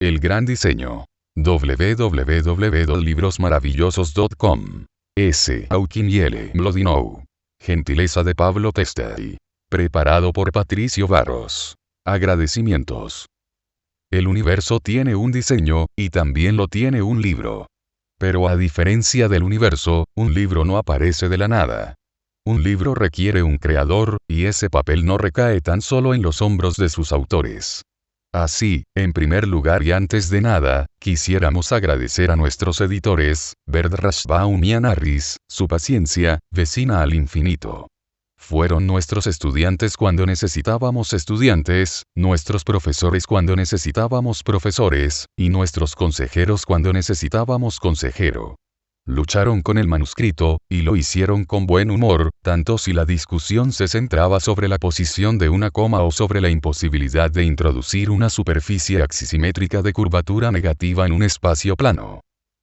El gran diseño. www.librosmaravillosos.com. S. Hawking y L. Mlodinow. Gentileza de Pablo Testay. Preparado por Patricio Barros. Agradecimientos. El universo tiene un diseño, y también lo tiene un libro. Pero a diferencia del universo, un libro no aparece de la nada. Un libro requiere un creador, y ese papel no recae tan solo en los hombros de sus autores. Así, en primer lugar y antes de nada, quisiéramos agradecer a nuestros editores, Bert Rashbaum y Ann Harris, su paciencia, vecina al infinito. Fueron nuestros estudiantes cuando necesitábamos estudiantes, nuestros profesores cuando necesitábamos profesores, y nuestros consejeros cuando necesitábamos consejero. Lucharon con el manuscrito, y lo hicieron con buen humor, tanto si la discusión se centraba sobre la posición de una coma o sobre la imposibilidad de introducir una superficie axisimétrica de curvatura negativa en un espacio plano.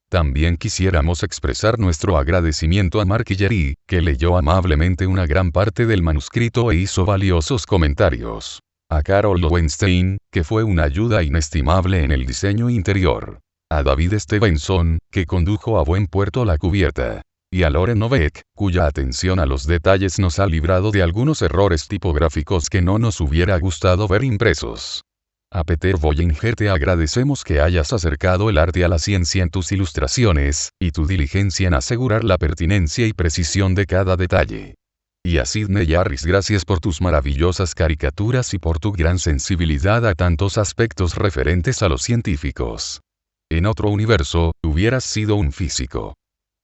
También quisiéramos expresar nuestro agradecimiento a Mark Jerry, que leyó amablemente una gran parte del manuscrito e hizo valiosos comentarios. A Carol Lowenstein, que fue una ayuda inestimable en el diseño interior. A David Stevenson, que condujo a buen puerto la cubierta. Y a Loren Novak, cuya atención a los detalles nos ha librado de algunos errores tipográficos que no nos hubiera gustado ver impresos. A Peter Bollinger te agradecemos que hayas acercado el arte a la ciencia en tus ilustraciones, y tu diligencia en asegurar la pertinencia y precisión de cada detalle. Y a Sidney Harris, gracias por tus maravillosas caricaturas y por tu gran sensibilidad a tantos aspectos referentes a los científicos. En otro universo, hubieras sido un físico.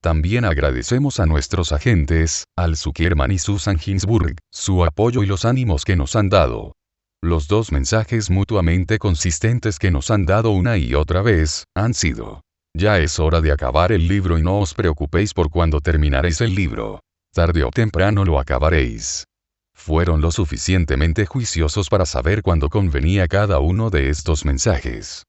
También agradecemos a nuestros agentes, Al Zuckerman y Susan Ginsburg, su apoyo y los ánimos que nos han dado. Los dos mensajes mutuamente consistentes que nos han dado una y otra vez, han sido: ya es hora de acabar el libro y no os preocupéis por cuándo terminaréis el libro. Tarde o temprano lo acabaréis. Fueron lo suficientemente juiciosos para saber cuándo convenía cada uno de estos mensajes.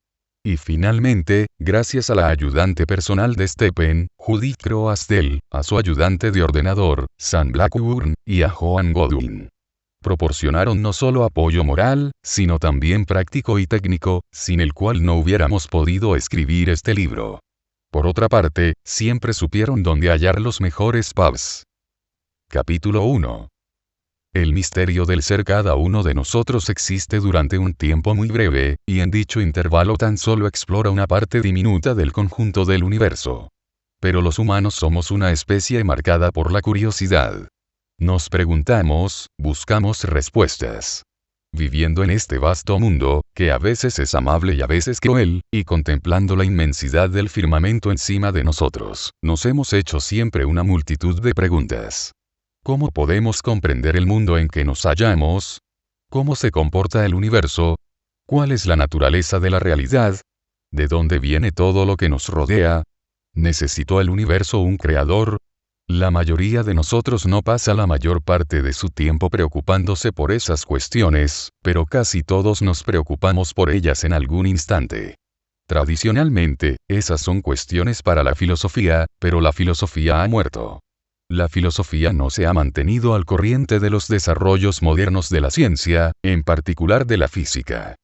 Y finalmente, gracias a la ayudante personal de Stephen, Judith Croasdell, a su ayudante de ordenador, Sam Blackburn, y a Joan Godwin. Proporcionaron no solo apoyo moral, sino también práctico y técnico, sin el cual no hubiéramos podido escribir este libro. Por otra parte, siempre supieron dónde hallar los mejores pubs. Capítulo 1. El misterio del ser cada uno de nosotros existe durante un tiempo muy breve, y en dicho intervalo tan solo explora una parte diminuta del conjunto del universo. Pero los humanos somos una especie marcada por la curiosidad. Nos preguntamos, buscamos respuestas. Viviendo en este vasto mundo, que a veces es amable y a veces cruel, y contemplando la inmensidad del firmamento encima de nosotros, nos hemos hecho siempre una multitud de preguntas. ¿Cómo podemos comprender el mundo en que nos hallamos? ¿Cómo se comporta el universo? ¿Cuál es la naturaleza de la realidad? ¿De dónde viene todo lo que nos rodea? ¿Necesitó el universo un creador? La mayoría de nosotros no pasa la mayor parte de su tiempo preocupándose por esas cuestiones, pero casi todos nos preocupamos por ellas en algún instante. Tradicionalmente, esas son cuestiones para la filosofía, pero la filosofía ha muerto. La filosofía no se ha mantenido al corriente de los desarrollos modernos de la ciencia, en particular de la física.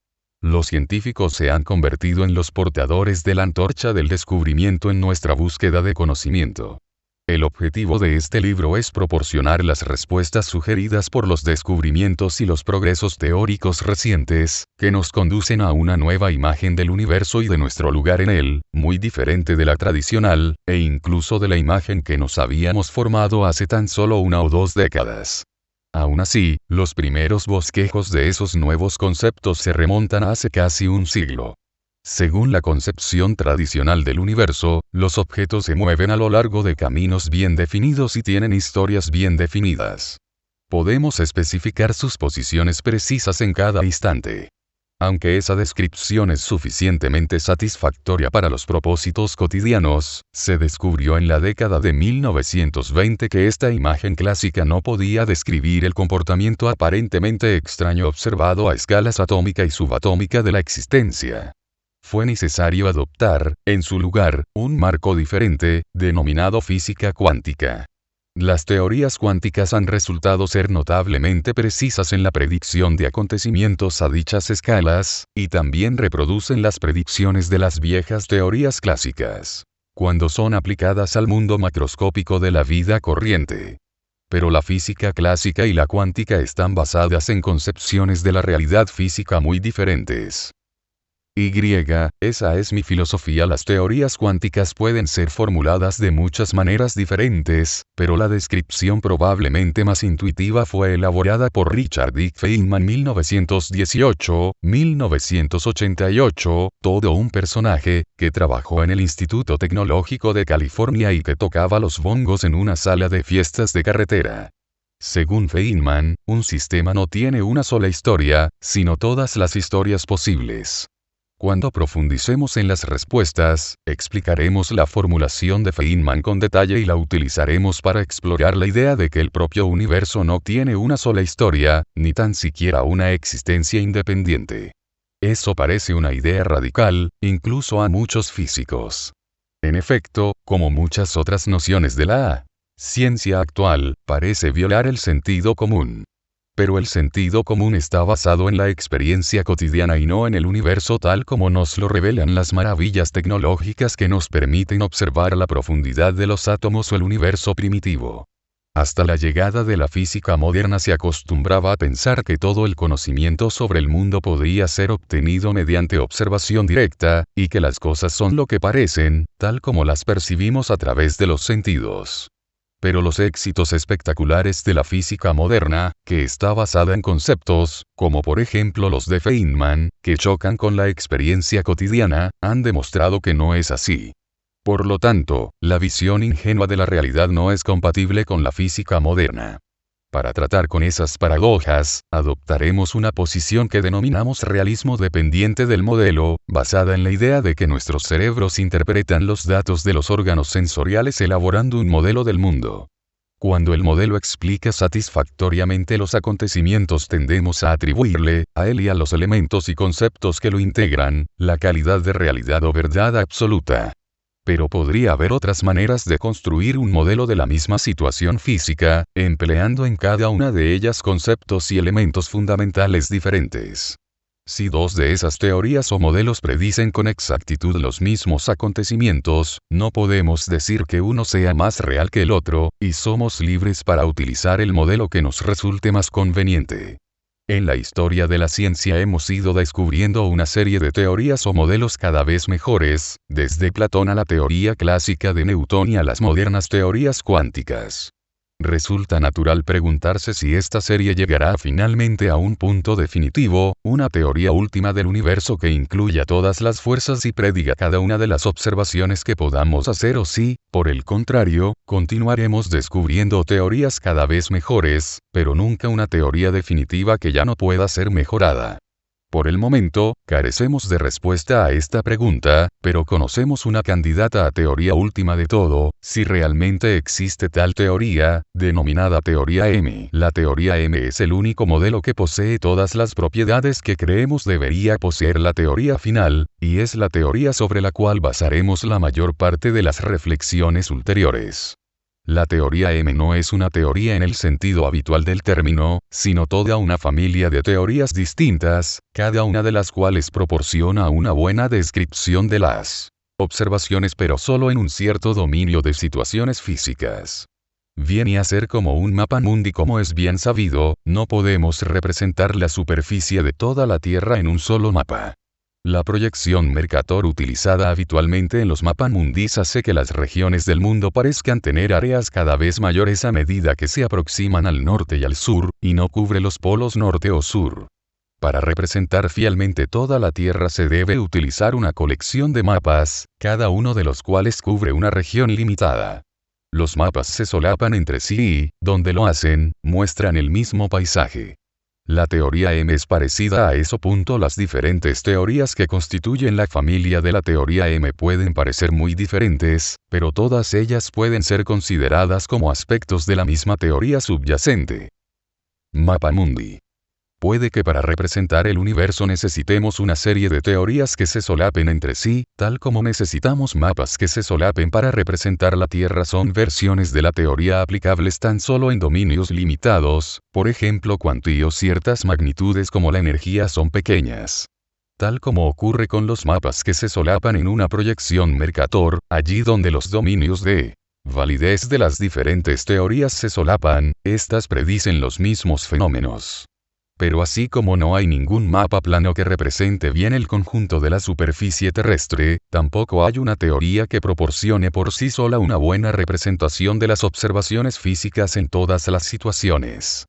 Los científicos se han convertido en los portadores de la antorcha del descubrimiento en nuestra búsqueda de conocimiento. El objetivo de este libro es proporcionar las respuestas sugeridas por los descubrimientos y los progresos teóricos recientes, que nos conducen a una nueva imagen del universo y de nuestro lugar en él, muy diferente de la tradicional, e incluso de la imagen que nos habíamos formado hace tan solo 1 o 2 décadas. Aún así, los primeros bosquejos de esos nuevos conceptos se remontan a hace casi un siglo. Según la concepción tradicional del universo, los objetos se mueven a lo largo de caminos bien definidos y tienen historias bien definidas. Podemos especificar sus posiciones precisas en cada instante. Aunque esa descripción es suficientemente satisfactoria para los propósitos cotidianos, se descubrió en la década de 1920 que esta imagen clásica no podía describir el comportamiento aparentemente extraño observado a escalas atómica y subatómica de la existencia. Fue necesario adoptar, en su lugar, un marco diferente, denominado física cuántica. Las teorías cuánticas han resultado ser notablemente precisas en la predicción de acontecimientos a dichas escalas, y también reproducen las predicciones de las viejas teorías clásicas, cuando son aplicadas al mundo macroscópico de la vida corriente. Pero la física clásica y la cuántica están basadas en concepciones de la realidad física muy diferentes. Esa es mi filosofía. Las teorías cuánticas pueden ser formuladas de muchas maneras diferentes, pero la descripción probablemente más intuitiva fue elaborada por Richard D. Feynman 1918-1988, todo un personaje, que trabajó en el Instituto Tecnológico de California y que tocaba los bongos en una sala de fiestas de carretera. Según Feynman, un sistema no tiene una sola historia, sino todas las historias posibles. Cuando profundicemos en las respuestas, explicaremos la formulación de Feynman con detalle y la utilizaremos para explorar la idea de que el propio universo no tiene una sola historia, ni tan siquiera una existencia independiente. Eso parece una idea radical, incluso a muchos físicos. En efecto, como muchas otras nociones de la ciencia actual, parece violar el sentido común. Pero el sentido común está basado en la experiencia cotidiana y no en el universo tal como nos lo revelan las maravillas tecnológicas que nos permiten observar la profundidad de los átomos o el universo primitivo. Hasta la llegada de la física moderna se acostumbraba a pensar que todo el conocimiento sobre el mundo podía ser obtenido mediante observación directa, y que las cosas son lo que parecen, tal como las percibimos a través de los sentidos. Pero los éxitos espectaculares de la física moderna, que está basada en conceptos, como por ejemplo los de Feynman, que chocan con la experiencia cotidiana, han demostrado que no es así. Por lo tanto, la visión ingenua de la realidad no es compatible con la física moderna. Para tratar con esas paradojas, adoptaremos una posición que denominamos realismo dependiente del modelo, basada en la idea de que nuestros cerebros interpretan los datos de los órganos sensoriales elaborando un modelo del mundo. Cuando el modelo explica satisfactoriamente los acontecimientos, tendemos a atribuirle, a él y a los elementos y conceptos que lo integran, la calidad de realidad o verdad absoluta. Pero podría haber otras maneras de construir un modelo de la misma situación física, empleando en cada una de ellas conceptos y elementos fundamentales diferentes. Si dos de esas teorías o modelos predicen con exactitud los mismos acontecimientos, no podemos decir que uno sea más real que el otro, y somos libres para utilizar el modelo que nos resulte más conveniente. En la historia de la ciencia hemos ido descubriendo una serie de teorías o modelos cada vez mejores, desde Platón a la teoría clásica de Newton y a las modernas teorías cuánticas. Resulta natural preguntarse si esta serie llegará finalmente a un punto definitivo, una teoría última del universo que incluya todas las fuerzas y prediga cada una de las observaciones que podamos hacer, o si, por el contrario, continuaremos descubriendo teorías cada vez mejores, pero nunca una teoría definitiva que ya no pueda ser mejorada. Por el momento, carecemos de respuesta a esta pregunta, pero conocemos una candidata a teoría última de todo, si realmente existe tal teoría, denominada teoría M. La teoría M es el único modelo que posee todas las propiedades que creemos debería poseer la teoría final, y es la teoría sobre la cual basaremos la mayor parte de las reflexiones ulteriores. La teoría M no es una teoría en el sentido habitual del término, sino toda una familia de teorías distintas, cada una de las cuales proporciona una buena descripción de las observaciones, pero solo en un cierto dominio de situaciones físicas. Viene a ser como un mapa mundi. Como es bien sabido, no podemos representar la superficie de toda la Tierra en un solo mapa. La proyección Mercator utilizada habitualmente en los mapamundis hace que las regiones del mundo parezcan tener áreas cada vez mayores a medida que se aproximan al norte y al sur, y no cubre los polos norte o sur. Para representar fielmente toda la Tierra se debe utilizar una colección de mapas, cada uno de los cuales cubre una región limitada. Los mapas se solapan entre sí y, donde lo hacen, muestran el mismo paisaje. La teoría M es parecida a eso. Las diferentes teorías que constituyen la familia de la teoría M pueden parecer muy diferentes, pero todas ellas pueden ser consideradas como aspectos de la misma teoría subyacente. Mapa mundi. Puede que para representar el universo necesitemos una serie de teorías que se solapen entre sí, tal como necesitamos mapas que se solapen para representar la Tierra. Son versiones de la teoría aplicables tan solo en dominios limitados, por ejemplo cuanto ciertas magnitudes como la energía son pequeñas. Tal como ocurre con los mapas que se solapan en una proyección Mercator, allí donde los dominios de validez de las diferentes teorías se solapan, estas predicen los mismos fenómenos. Pero así como no hay ningún mapa plano que represente bien el conjunto de la superficie terrestre, tampoco hay una teoría que proporcione por sí sola una buena representación de las observaciones físicas en todas las situaciones.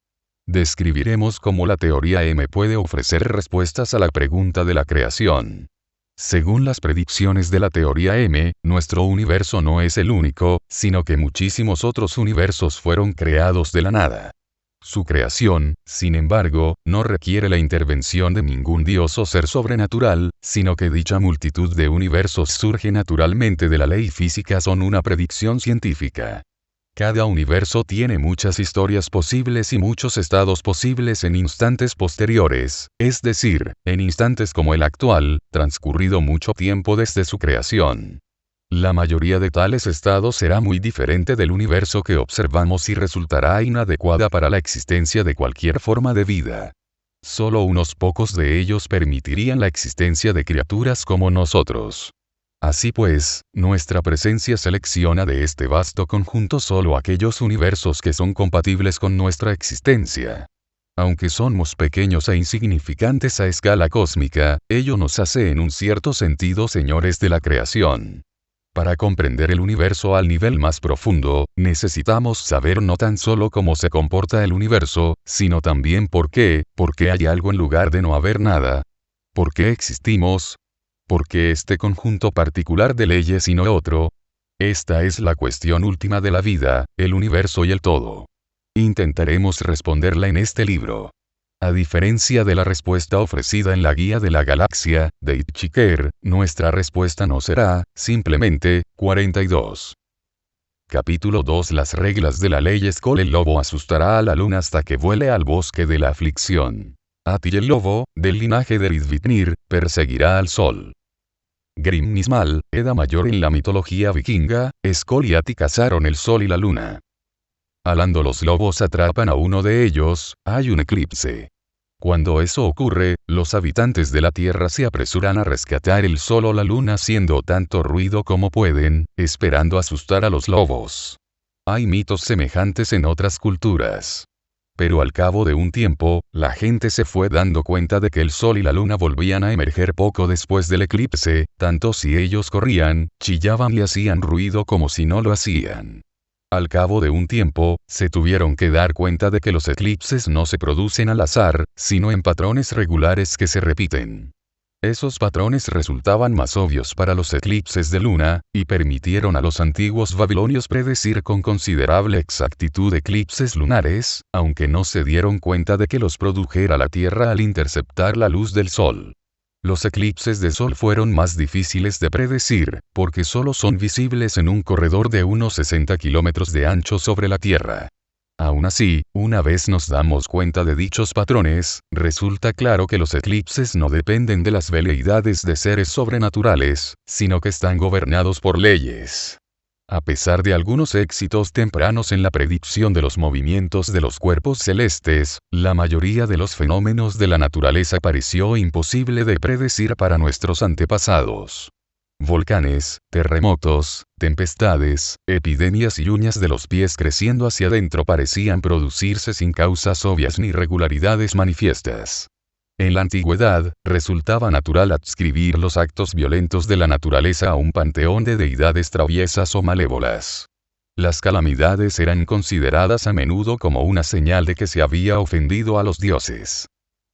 Describiremos cómo la teoría M puede ofrecer respuestas a la pregunta de la creación. Según las predicciones de la teoría M, nuestro universo no es el único, sino que muchísimos otros universos fueron creados de la nada. Su creación, sin embargo, no requiere la intervención de ningún dios o ser sobrenatural, sino que dicha multitud de universos surge naturalmente de la ley física. Son una predicción científica. Cada universo tiene muchas historias posibles y muchos estados posibles en instantes posteriores, es decir, en instantes como el actual, transcurrido mucho tiempo desde su creación. La mayoría de tales estados será muy diferente del universo que observamos y resultará inadecuada para la existencia de cualquier forma de vida. Solo unos pocos de ellos permitirían la existencia de criaturas como nosotros. Así pues, nuestra presencia selecciona de este vasto conjunto solo aquellos universos que son compatibles con nuestra existencia. Aunque somos pequeños e insignificantes a escala cósmica, ello nos hace en un cierto sentido señores de la creación. Para comprender el universo al nivel más profundo, necesitamos saber no tan solo cómo se comporta el universo, sino también por qué hay algo en lugar de no haber nada. ¿Por qué existimos? ¿Por qué este conjunto particular de leyes y no otro? Esta es la cuestión última de la vida, el universo y el todo. Intentaremos responderla en este libro. A diferencia de la respuesta ofrecida en la Guía de la Galaxia, de Hitchhiker, nuestra respuesta no será, simplemente, 42. Capítulo 2. Las reglas de la ley Skoll. El lobo asustará a la luna hasta que vuele al bosque de la aflicción. Ati el lobo, del linaje de Ridvitnir, perseguirá al sol. Grim Nismal, Edda Mayor. En la mitología vikinga, Skoll y Ati cazaron el sol y la luna. Alando los lobos atrapan a uno de ellos, hay un eclipse. Cuando eso ocurre, los habitantes de la Tierra se apresuran a rescatar el sol o la luna haciendo tanto ruido como pueden, esperando asustar a los lobos. Hay mitos semejantes en otras culturas. Pero al cabo de un tiempo, la gente se fue dando cuenta de que el sol y la luna volvían a emerger poco después del eclipse, tanto si ellos corrían, chillaban y hacían ruido como si no lo hacían. Al cabo de un tiempo, se tuvieron que dar cuenta de que los eclipses no se producen al azar, sino en patrones regulares que se repiten. Esos patrones resultaban más obvios para los eclipses de luna, y permitieron a los antiguos babilonios predecir con considerable exactitud eclipses lunares, aunque no se dieron cuenta de que los produjera la Tierra al interceptar la luz del sol. Los eclipses de sol fueron más difíciles de predecir, porque solo son visibles en un corredor de unos 60 kilómetros de ancho sobre la Tierra. Aún así, una vez nos damos cuenta de dichos patrones, resulta claro que los eclipses no dependen de las veleidades de seres sobrenaturales, sino que están gobernados por leyes. A pesar de algunos éxitos tempranos en la predicción de los movimientos de los cuerpos celestes, la mayoría de los fenómenos de la naturaleza pareció imposible de predecir para nuestros antepasados. Volcanes, terremotos, tempestades, epidemias y uñas de los pies creciendo hacia adentro parecían producirse sin causas obvias ni regularidades manifiestas. En la antigüedad, resultaba natural adscribir los actos violentos de la naturaleza a un panteón de deidades traviesas o malévolas. Las calamidades eran consideradas a menudo como una señal de que se había ofendido a los dioses.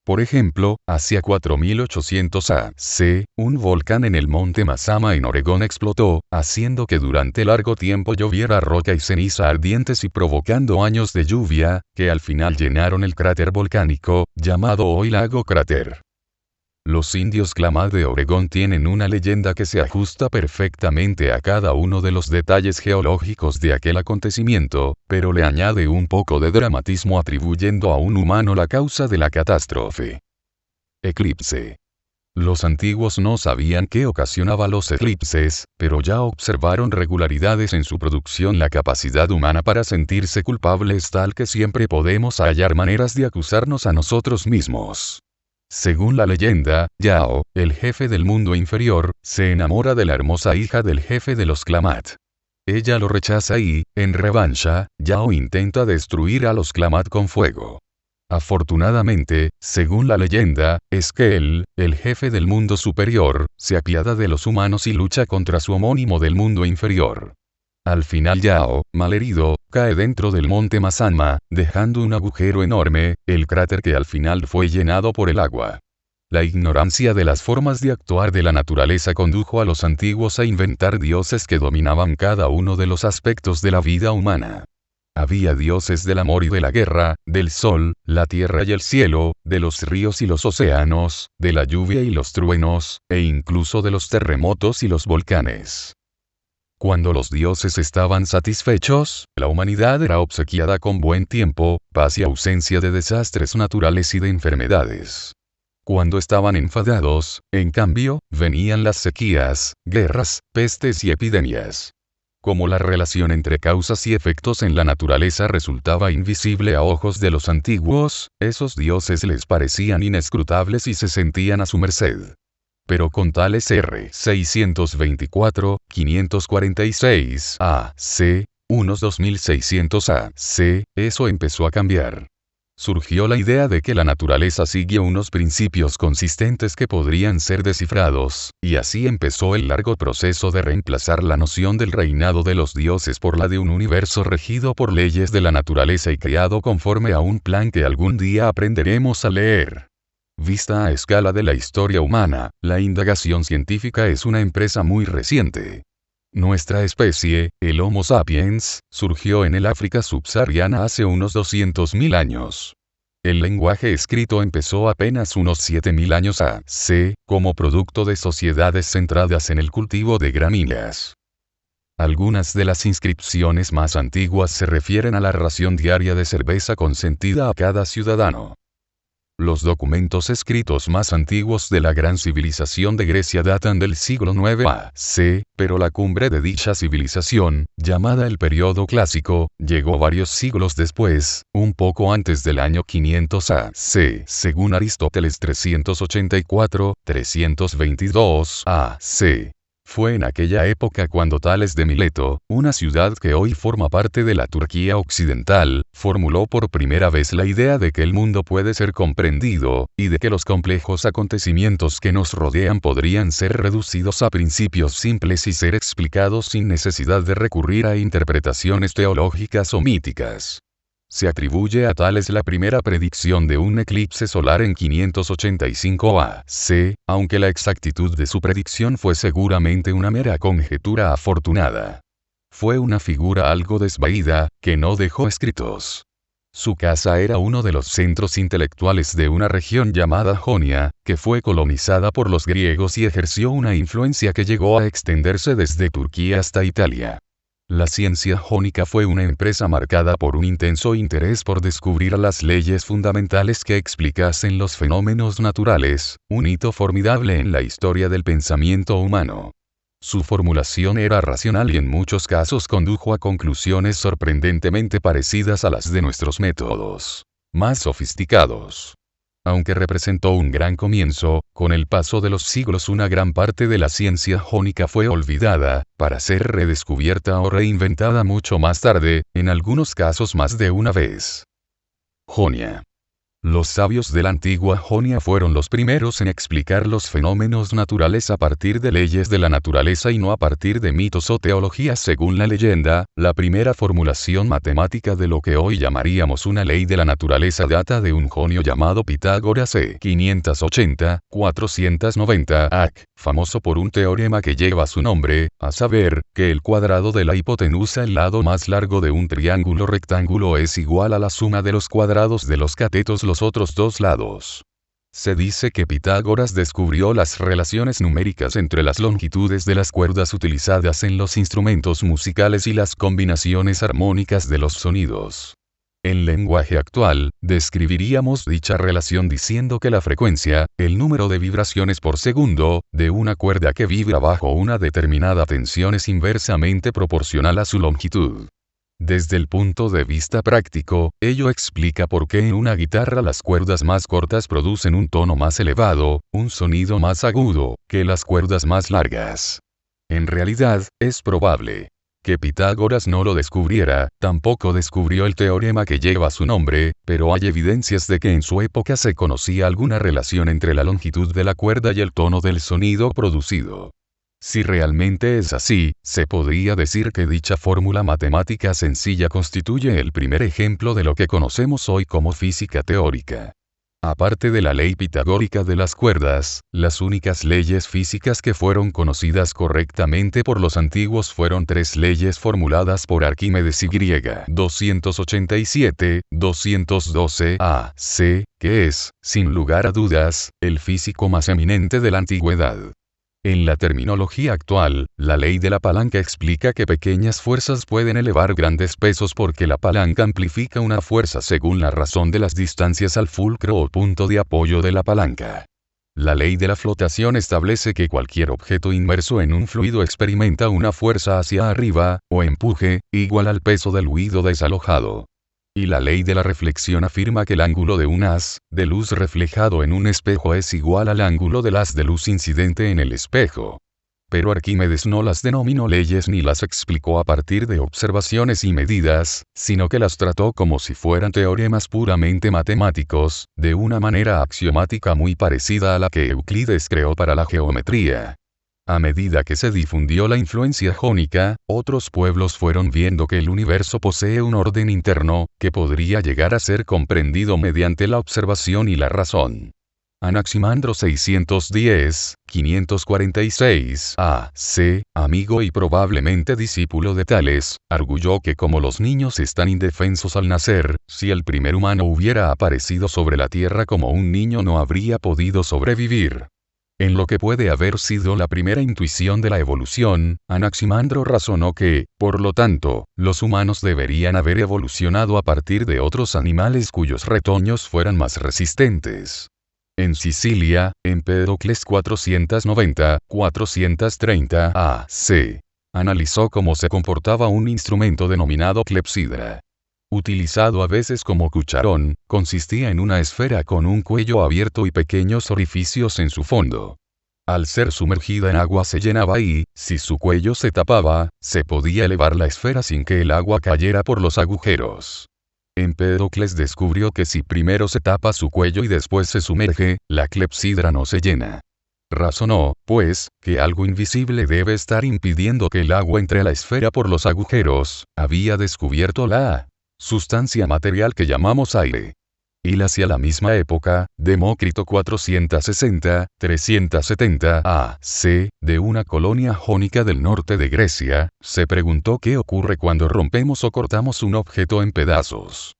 Por ejemplo, hacia 4800 a.C., un volcán en el monte Mazama en Oregón explotó, haciendo que durante largo tiempo lloviera roca y ceniza ardientes y provocando años de lluvia, que al final llenaron el cráter volcánico, llamado hoy lago cráter. Los indios Klamath de Oregón tienen una leyenda que se ajusta perfectamente a cada uno de los detalles geológicos de aquel acontecimiento, pero le añade un poco de dramatismo atribuyendo a un humano la causa de la catástrofe. Eclipse. Los antiguos no sabían qué ocasionaba los eclipses, pero ya observaron regularidades en su producción. La capacidad humana para sentirse culpable es tal que siempre podemos hallar maneras de acusarnos a nosotros mismos. Según la leyenda, Yao, el jefe del mundo inferior, se enamora de la hermosa hija del jefe de los Klamath. Ella lo rechaza y, en revancha, Yao intenta destruir a los Klamath con fuego. Afortunadamente, según la leyenda, Esquel, el jefe del mundo superior, se apiada de los humanos y lucha contra su homónimo del mundo inferior. Al final Yao, malherido, cae dentro del monte Mazama, dejando un agujero enorme, el cráter que al final fue llenado por el agua. La ignorancia de las formas de actuar de la naturaleza condujo a los antiguos a inventar dioses que dominaban cada uno de los aspectos de la vida humana. Había dioses del amor y de la guerra, del sol, la tierra y el cielo, de los ríos y los océanos, de la lluvia y los truenos, e incluso de los terremotos y los volcanes. Cuando los dioses estaban satisfechos, la humanidad era obsequiada con buen tiempo, paz y ausencia de desastres naturales y de enfermedades. Cuando estaban enfadados, en cambio, venían las sequías, guerras, pestes y epidemias. Como la relación entre causas y efectos en la naturaleza resultaba invisible a ojos de los antiguos, esos dioses les parecían inescrutables y se sentían a su merced. Pero con tales R. 624, 546 A.C., unos 2600 A.C., eso empezó a cambiar. Surgió la idea de que la naturaleza sigue unos principios consistentes que podrían ser descifrados, y así empezó el largo proceso de reemplazar la noción del reinado de los dioses por la de un universo regido por leyes de la naturaleza y creado conforme a un plan que algún día aprenderemos a leer. Vista a escala de la historia humana, la indagación científica es una empresa muy reciente. Nuestra especie, el Homo sapiens, surgió en el África subsahariana hace unos 200.000 años. El lenguaje escrito empezó apenas unos 7.000 años a.C., como producto de sociedades centradas en el cultivo de gramíneas. Algunas de las inscripciones más antiguas se refieren a la ración diaria de cerveza consentida a cada ciudadano. Los documentos escritos más antiguos de la gran civilización de Grecia datan del siglo IX a.C., pero la cumbre de dicha civilización, llamada el período clásico, llegó varios siglos después, un poco antes del año 500 a.C., según Aristóteles 384-322 a.C. Fue en aquella época cuando Tales de Mileto, una ciudad que hoy forma parte de la Turquía occidental, formuló por primera vez la idea de que el mundo puede ser comprendido, y de que los complejos acontecimientos que nos rodean podrían ser reducidos a principios simples y ser explicados sin necesidad de recurrir a interpretaciones teológicas o míticas. Se atribuye a Tales la primera predicción de un eclipse solar en 585 a.C., aunque la exactitud de su predicción fue seguramente una mera conjetura afortunada. Fue una figura algo desvaída, que no dejó escritos. Su casa era uno de los centros intelectuales de una región llamada Jonia, que fue colonizada por los griegos y ejerció una influencia que llegó a extenderse desde Turquía hasta Italia. La ciencia jónica fue una empresa marcada por un intenso interés por descubrir las leyes fundamentales que explicasen los fenómenos naturales, un hito formidable en la historia del pensamiento humano. Su formulación era racional y en muchos casos condujo a conclusiones sorprendentemente parecidas a las de nuestros métodos más sofisticados. Aunque representó un gran comienzo, con el paso de los siglos una gran parte de la ciencia jónica fue olvidada, para ser redescubierta o reinventada mucho más tarde, en algunos casos más de una vez. Jonia. Los sabios de la antigua Jonia fueron los primeros en explicar los fenómenos naturales a partir de leyes de la naturaleza y no a partir de mitos o teologías. Según la leyenda, la primera formulación matemática de lo que hoy llamaríamos una ley de la naturaleza data de un jonio llamado Pitágoras c. 580-490 AC, famoso por un teorema que lleva su nombre, a saber, que el cuadrado de la hipotenusa, el lado más largo de un triángulo rectángulo, es igual a la suma de los cuadrados de los catetos los otros dos lados. Se dice que Pitágoras descubrió las relaciones numéricas entre las longitudes de las cuerdas utilizadas en los instrumentos musicales y las combinaciones armónicas de los sonidos. En lenguaje actual, describiríamos dicha relación diciendo que la frecuencia, el número de vibraciones por segundo, de una cuerda que vibra bajo una determinada tensión es inversamente proporcional a su longitud. Desde el punto de vista práctico, ello explica por qué en una guitarra las cuerdas más cortas producen un tono más elevado, un sonido más agudo, que las cuerdas más largas. En realidad, es probable que Pitágoras no lo descubriera, tampoco descubrió el teorema que lleva su nombre, pero hay evidencias de que en su época se conocía alguna relación entre la longitud de la cuerda y el tono del sonido producido. Si realmente es así, se podría decir que dicha fórmula matemática sencilla constituye el primer ejemplo de lo que conocemos hoy como física teórica. Aparte de la ley pitagórica de las cuerdas, las únicas leyes físicas que fueron conocidas correctamente por los antiguos fueron tres leyes formuladas por Arquímedes y 287, 212 a.c., que es, sin lugar a dudas, el físico más eminente de la antigüedad. En la terminología actual, la ley de la palanca explica que pequeñas fuerzas pueden elevar grandes pesos porque la palanca amplifica una fuerza según la razón de las distancias al fulcro o punto de apoyo de la palanca. La ley de la flotación establece que cualquier objeto inmerso en un fluido experimenta una fuerza hacia arriba, o empuje, igual al peso del fluido desalojado. Y la ley de la reflexión afirma que el ángulo de un haz de luz reflejado en un espejo es igual al ángulo del haz de luz incidente en el espejo. Pero Arquímedes no las denominó leyes ni las explicó a partir de observaciones y medidas, sino que las trató como si fueran teoremas puramente matemáticos, de una manera axiomática muy parecida a la que Euclides creó para la geometría. A medida que se difundió la influencia jónica, otros pueblos fueron viendo que el universo posee un orden interno, que podría llegar a ser comprendido mediante la observación y la razón. Anaximandro 610-546 a.c., amigo y probablemente discípulo de Tales, arguyó que como los niños están indefensos al nacer, si el primer humano hubiera aparecido sobre la tierra como un niño no habría podido sobrevivir. En lo que puede haber sido la primera intuición de la evolución, Anaximandro razonó que, por lo tanto, los humanos deberían haber evolucionado a partir de otros animales cuyos retoños fueran más resistentes. En Sicilia, Empédocles 490-430 a.c. analizó cómo se comportaba un instrumento denominado clepsidra. Utilizado a veces como cucharón, consistía en una esfera con un cuello abierto y pequeños orificios en su fondo. Al ser sumergida en agua se llenaba y, si su cuello se tapaba, se podía elevar la esfera sin que el agua cayera por los agujeros. Empédocles descubrió que si primero se tapa su cuello y después se sumerge, la clepsidra no se llena. Razonó, pues, que algo invisible debe estar impidiendo que el agua entre a la esfera por los agujeros. Había descubierto la sustancia material que llamamos aire. Y hacia la misma época, Demócrito 460-370 a.c., de una colonia jónica del norte de Grecia, se preguntó qué ocurre cuando rompemos o cortamos un objeto en pedazos.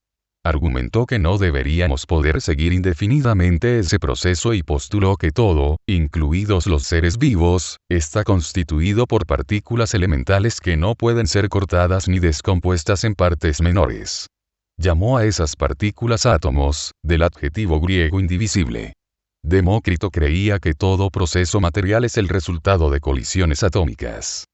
Argumentó que no deberíamos poder seguir indefinidamente ese proceso y postuló que todo, incluidos los seres vivos, está constituido por partículas elementales que no pueden ser cortadas ni descompuestas en partes menores. Llamó a esas partículas átomos, del adjetivo griego indivisible. Demócrito creía que todo proceso material es el resultado de colisiones atómicas.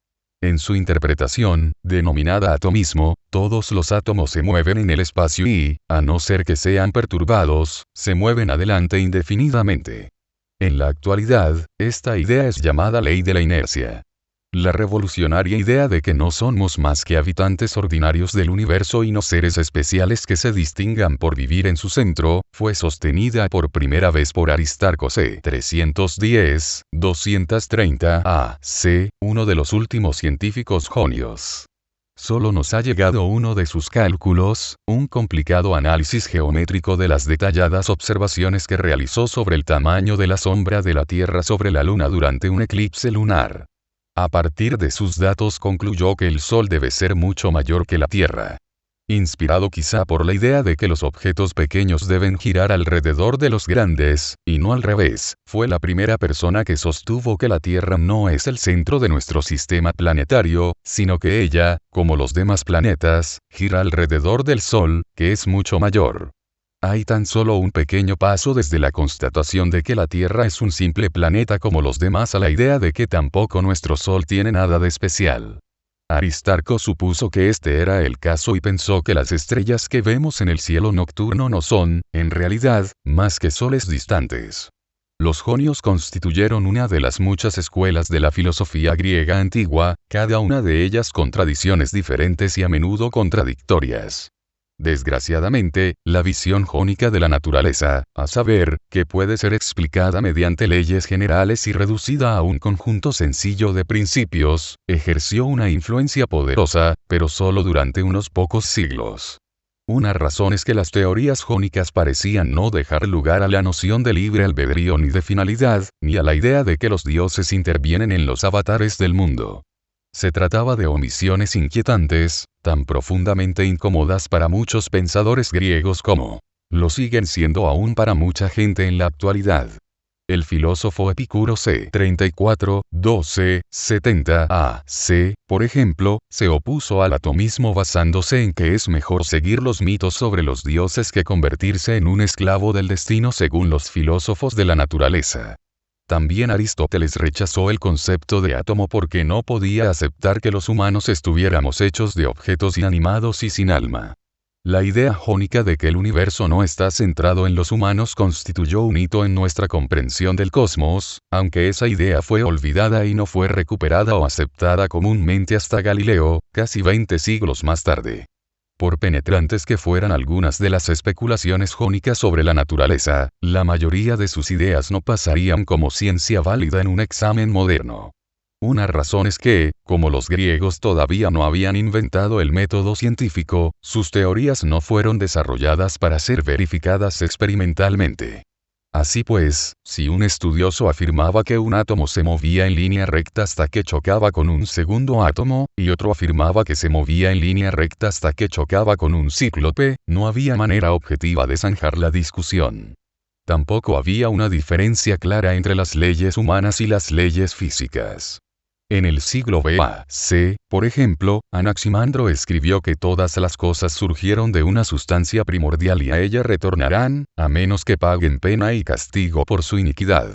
En su interpretación, denominada atomismo, todos los átomos se mueven en el espacio y, a no ser que sean perturbados, se mueven adelante indefinidamente. En la actualidad, esta idea es llamada ley de la inercia. La revolucionaria idea de que no somos más que habitantes ordinarios del universo y no seres especiales que se distingan por vivir en su centro, fue sostenida por primera vez por Aristarco c. 310-230 a.c., uno de los últimos científicos jonios. Solo nos ha llegado uno de sus cálculos, un complicado análisis geométrico de las detalladas observaciones que realizó sobre el tamaño de la sombra de la Tierra sobre la Luna durante un eclipse lunar. A partir de sus datos concluyó que el Sol debe ser mucho mayor que la Tierra. inspirado quizá por la idea de que los objetos pequeños deben girar alrededor de los grandes, y no al revés, fue la primera persona que sostuvo que la Tierra no es el centro de nuestro sistema planetario, sino que ella, como los demás planetas, gira alrededor del Sol, que es mucho mayor. Hay tan solo un pequeño paso desde la constatación de que la Tierra es un simple planeta como los demás a la idea de que tampoco nuestro Sol tiene nada de especial. Aristarco supuso que este era el caso y pensó que las estrellas que vemos en el cielo nocturno no son, en realidad, más que soles distantes. Los jonios constituyeron una de las muchas escuelas de la filosofía griega antigua, cada una de ellas con tradiciones diferentes y a menudo contradictorias. Desgraciadamente, la visión jónica de la naturaleza, a saber, que puede ser explicada mediante leyes generales y reducida a un conjunto sencillo de principios, ejerció una influencia poderosa, pero solo durante unos pocos siglos. Una razón es que las teorías jónicas parecían no dejar lugar a la noción de libre albedrío ni de finalidad, ni a la idea de que los dioses intervienen en los avatares del mundo. Se trataba de omisiones inquietantes, tan profundamente incómodas para muchos pensadores griegos como lo siguen siendo aún para mucha gente en la actualidad. El filósofo Epicuro c. 34, 12, 70 a.C., por ejemplo, se opuso al atomismo basándose en que es mejor seguir los mitos sobre los dioses que convertirse en un esclavo del destino según los filósofos de la naturaleza. También Aristóteles rechazó el concepto de átomo porque no podía aceptar que los humanos estuviéramos hechos de objetos inanimados y sin alma. La idea jónica de que el universo no está centrado en los humanos constituyó un hito en nuestra comprensión del cosmos, aunque esa idea fue olvidada y no fue recuperada o aceptada comúnmente hasta Galileo, casi 20 siglos más tarde. Por penetrantes que fueran algunas de las especulaciones jónicas sobre la naturaleza, la mayoría de sus ideas no pasarían como ciencia válida en un examen moderno. Una razón es que, como los griegos todavía no habían inventado el método científico, sus teorías no fueron desarrolladas para ser verificadas experimentalmente. Así pues, si un estudioso afirmaba que un átomo se movía en línea recta hasta que chocaba con un segundo átomo, y otro afirmaba que se movía en línea recta hasta que chocaba con un cíclope, no había manera objetiva de zanjar la discusión. Tampoco había una diferencia clara entre las leyes humanas y las leyes físicas. En el siglo B.A.C., por ejemplo, Anaximandro escribió que todas las cosas surgieron de una sustancia primordial y a ella retornarán, a menos que paguen pena y castigo por su iniquidad.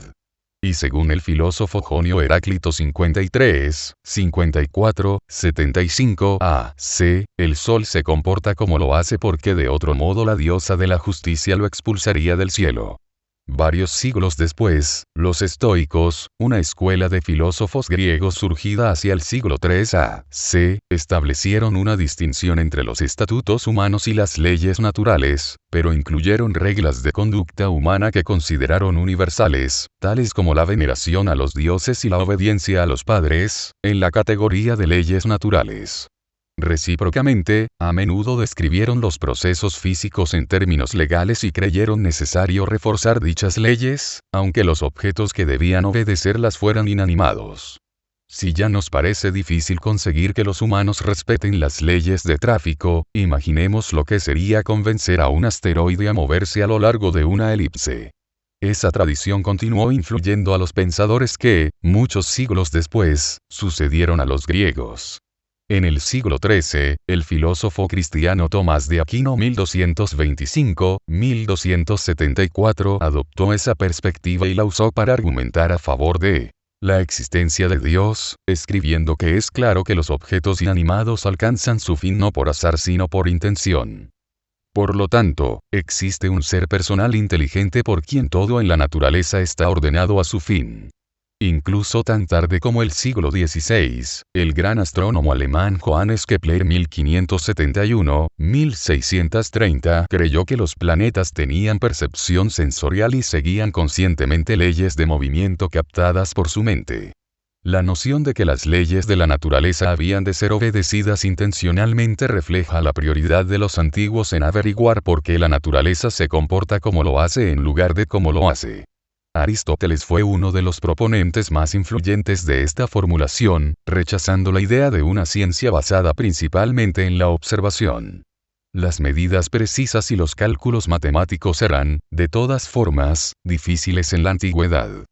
Y según el filósofo jonio Heráclito 53, 54, 75 a.C., el sol se comporta como lo hace porque de otro modo la diosa de la justicia lo expulsaría del cielo. Varios siglos después, los estoicos, una escuela de filósofos griegos surgida hacia el siglo III a.C., establecieron una distinción entre los estatutos humanos y las leyes naturales, pero incluyeron reglas de conducta humana que consideraron universales, tales como la veneración a los dioses y la obediencia a los padres, en la categoría de leyes naturales. Recíprocamente, a menudo describieron los procesos físicos en términos legales y creyeron necesario reforzar dichas leyes, aunque los objetos que debían obedecerlas fueran inanimados. Si ya nos parece difícil conseguir que los humanos respeten las leyes de tráfico, imaginemos lo que sería convencer a un asteroide a moverse a lo largo de una elipse. Esa tradición continuó influyendo a los pensadores que, muchos siglos después, sucedieron a los griegos. En el siglo XIII, el filósofo cristiano Tomás de Aquino 1225-1274 adoptó esa perspectiva y la usó para argumentar a favor de la existencia de Dios, escribiendo que es claro que los objetos inanimados alcanzan su fin no por azar sino por intención. Por lo tanto, existe un ser personal inteligente por quien todo en la naturaleza está ordenado a su fin. Incluso tan tarde como el siglo XVI, el gran astrónomo alemán Johannes Kepler 1571-1630 creyó que los planetas tenían percepción sensorial y seguían conscientemente leyes de movimiento captadas por su mente. La noción de que las leyes de la naturaleza habían de ser obedecidas intencionalmente refleja la prioridad de los antiguos en averiguar por qué la naturaleza se comporta como lo hace en lugar de cómo lo hace. Aristóteles fue uno de los proponentes más influyentes de esta formulación, rechazando la idea de una ciencia basada principalmente en la observación. Las medidas precisas y los cálculos matemáticos eran, de todas formas, difíciles en la antigüedad.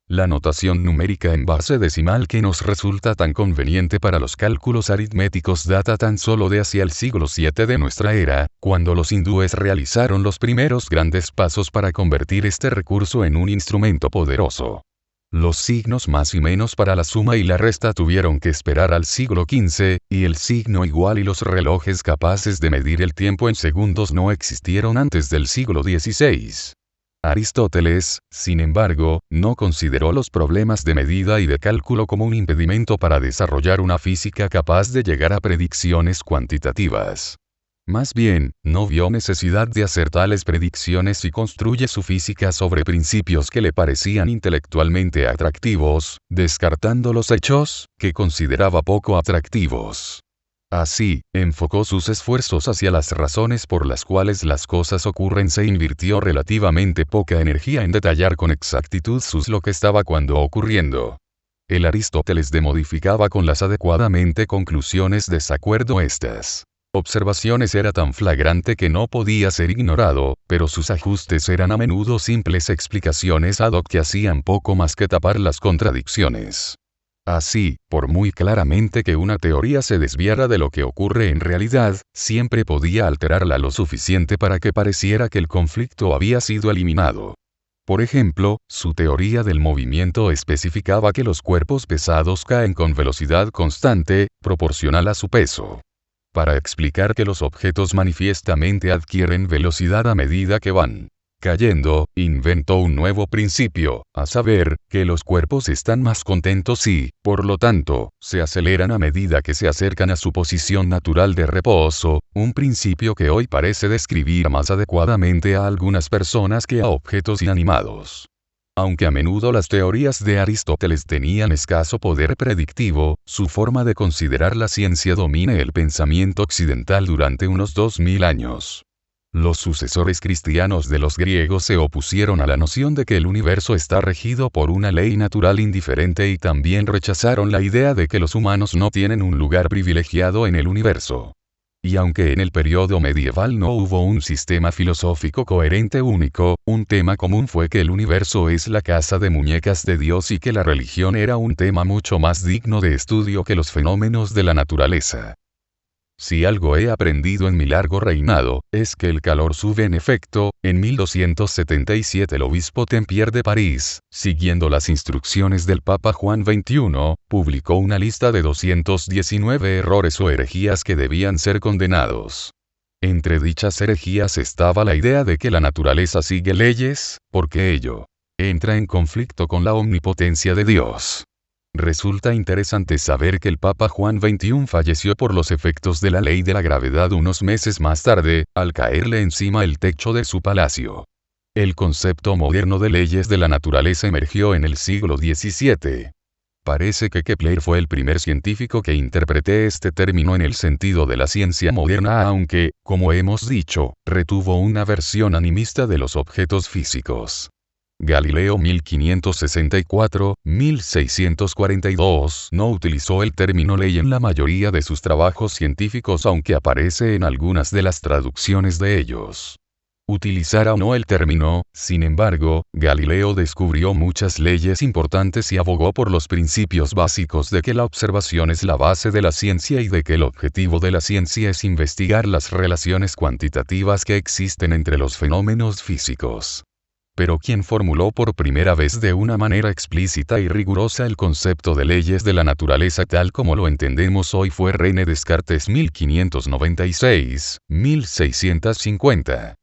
La notación numérica en base decimal que nos resulta tan conveniente para los cálculos aritméticos data tan solo de hacia el siglo VII de nuestra era, cuando los hindúes realizaron los primeros grandes pasos para convertir este recurso en un instrumento poderoso. Los signos más y menos para la suma y la resta tuvieron que esperar al siglo XV, y el signo igual y los relojes capaces de medir el tiempo en segundos no existieron antes del siglo XVI. Aristóteles, sin embargo, no consideró los problemas de medida y de cálculo como un impedimento para desarrollar una física capaz de llegar a predicciones cuantitativas. Más bien, no vio necesidad de hacer tales predicciones y construye su física sobre principios que le parecían intelectualmente atractivos, descartando los hechos, que consideraba poco atractivos. Así, enfocó sus esfuerzos hacia las razones por las cuales las cosas ocurren. Se invirtió relativamente poca energía en detallar con exactitud lo que estaba cuando ocurriendo. El Aristóteles modificaba con las adecuadamente conclusiones desacuerdo estas observaciones era tan flagrante que no podía ser ignorado, pero sus ajustes eran a menudo simples explicaciones ad hoc que hacían poco más que tapar las contradicciones. Así, por muy claramente que una teoría se desviara de lo que ocurre en realidad, siempre podía alterarla lo suficiente para que pareciera que el conflicto había sido eliminado. Por ejemplo, su teoría del movimiento especificaba que los cuerpos pesados caen con velocidad constante, proporcional a su peso. Para explicar que los objetos manifiestamente adquieren velocidad a medida que van cayendo, inventó un nuevo principio, a saber, que los cuerpos están más contentos y, por lo tanto, se aceleran a medida que se acercan a su posición natural de reposo, un principio que hoy parece describir más adecuadamente a algunas personas que a objetos inanimados. Aunque a menudo las teorías de Aristóteles tenían escaso poder predictivo, su forma de considerar la ciencia domina el pensamiento occidental durante unos 2000 años. Los sucesores cristianos de los griegos se opusieron a la noción de que el universo está regido por una ley natural indiferente y también rechazaron la idea de que los humanos no tienen un lugar privilegiado en el universo. Y aunque en el periodo medieval no hubo un sistema filosófico coherente único, un tema común fue que el universo es la casa de muñecas de Dios y que la religión era un tema mucho más digno de estudio que los fenómenos de la naturaleza. Si algo he aprendido en mi largo reinado, es que el calor sube en efecto. En 1277 el obispo Tempier de París, siguiendo las instrucciones del Papa Juan XXI, publicó una lista de 219 errores o herejías que debían ser condenados. Entre dichas herejías estaba la idea de que la naturaleza sigue leyes, porque ello entra en conflicto con la omnipotencia de Dios. Resulta interesante saber que el Papa Juan XXI falleció por los efectos de la ley de la gravedad unos meses más tarde, al caerle encima el techo de su palacio. El concepto moderno de leyes de la naturaleza emergió en el siglo XVII. Parece que Kepler fue el primer científico que interpreté este término en el sentido de la ciencia moderna, aunque, como hemos dicho, retuvo una versión animista de los objetos físicos. Galileo 1564-1642 no utilizó el término ley en la mayoría de sus trabajos científicos, aunque aparece en algunas de las traducciones de ellos. Utilizara o no el término, sin embargo, Galileo descubrió muchas leyes importantes y abogó por los principios básicos de que la observación es la base de la ciencia y de que el objetivo de la ciencia es investigar las relaciones cuantitativas que existen entre los fenómenos físicos. Pero quien formuló por primera vez de una manera explícita y rigurosa el concepto de leyes de la naturaleza tal como lo entendemos hoy fue René Descartes 1596-1650.